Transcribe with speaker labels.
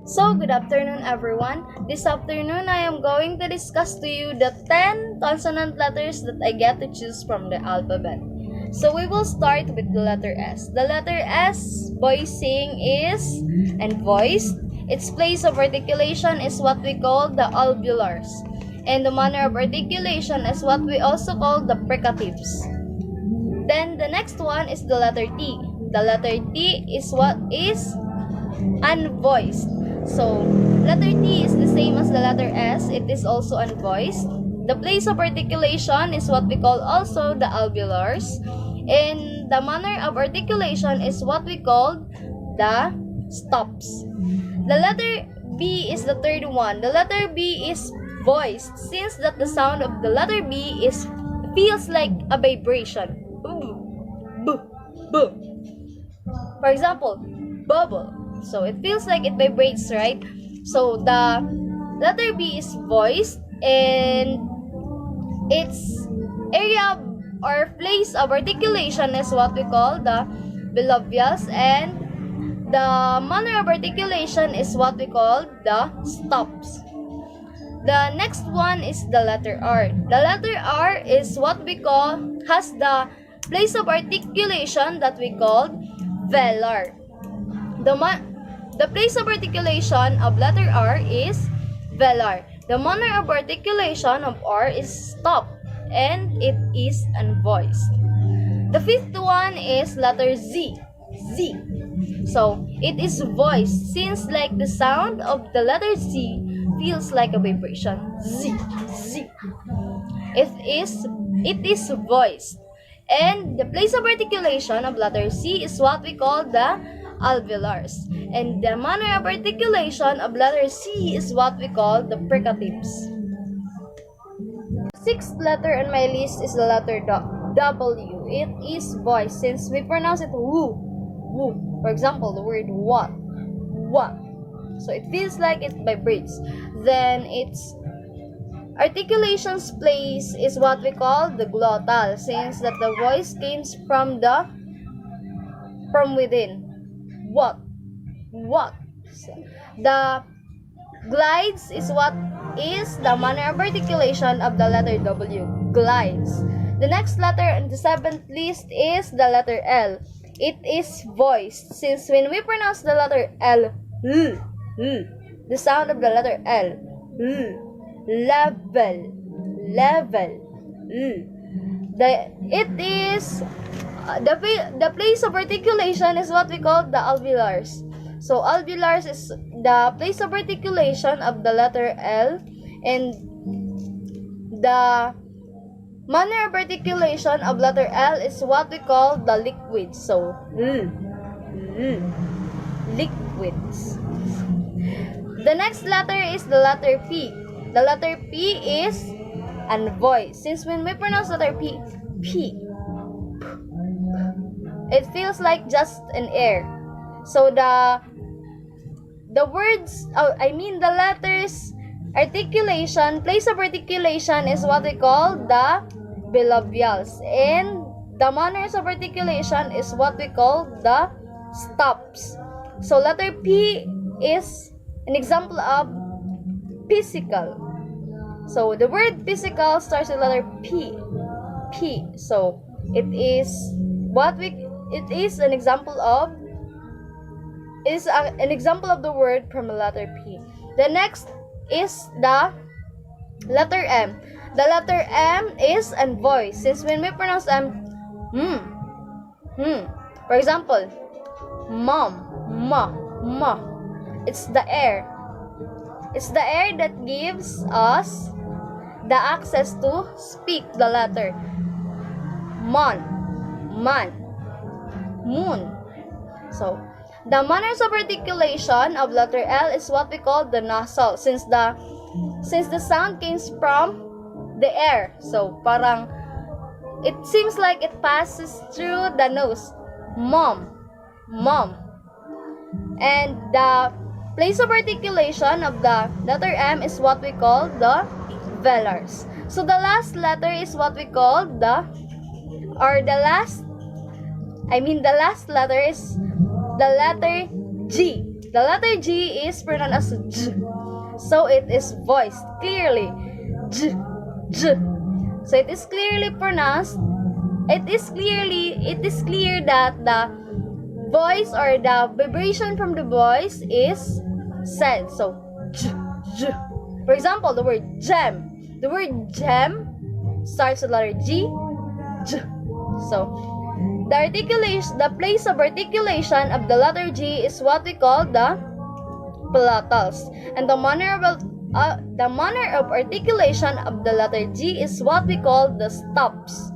Speaker 1: So, good afternoon everyone. This afternoon, I am going to discuss to you the 10 consonant letters that I get to choose from the alphabet. So, we will start with the letter S. The letter S, voicing is, and voiced. Its place of articulation is what we call the alveolars. And the manner of articulation is what we also call the fricatives. Then, the next one is the letter T. The letter T is what is unvoiced. So, letter T is the same as the letter S. It is also unvoiced. The place of articulation is what we call also the alveolars. And the manner of articulation is what we call the stops. The letter B is the third one. The letter B is voiced since that the sound of the letter B feels like a vibration. For example, bubble. So it feels like it vibrates, right? So the letter B is voiced and its area or place of articulation is what we call the bilabials, and the manner of articulation is what we call the stops. The next one is the letter R. The letter R is what we call, has the place of articulation that we call velar. The place of articulation of letter R is velar. The manner of articulation of R is stop, and it is unvoiced. The fifth one is letter Z. Z. So, it is voiced since like the sound of the letter Z feels like a vibration. Z. Z. It is voiced. And the place of articulation of letter C is what we call the alveolars. And the manner of articulation of letter C is what we call the fricatives. Sixth letter on my list is the letter W. It is voiced since we pronounce it woo, woo. For example, the word what, what. So it feels like it vibrates. Then its articulation's place is what we call the glottal, since that the voice comes from within. What? So, the glides is what is the manner of articulation of the letter W. Glides. The next letter on the seventh list is the letter L. It is voiced since when we pronounce the letter L, the sound of the letter L, level. The place of articulation is what we call the alveolars. So alveolars is the place of articulation of the letter L, and the manner of articulation of letter L is what we call the liquid. So liquids. The next letter is the letter P. The letter P is unvoiced since when we pronounce the letter P, it feels like just an air. So the letters articulation, place of articulation is what we call the bilabials, and the manners of articulation is what we call the stops. So letter P is an example of physical. So the word physical starts with letter P. So it is an example of the word from the letter P. The next is the letter M. The letter M is unvoiced since when we pronounce M, For example, mom, ma. It's the air. It's the air that gives us the access to speak the letter man, moon. So, the manners of articulation of letter L is what we call the nasal, since the sound comes from the air. So, parang it seems like it passes through the nose. Mom. And the place of articulation of the letter M is what we call the velars. So the last letter is what we call the last letter is the letter G. The letter G is pronounced as J. So it is voiced clearly. J, J. So it is clearly pronounced. It is clear that the voice or the vibration from the voice is said. So J, J. For example, the word gem. The word gem starts with the letter G, J. So the place of articulation of the letter G is what we call the palatals, and the manner of articulation of the letter G is what we call the stops.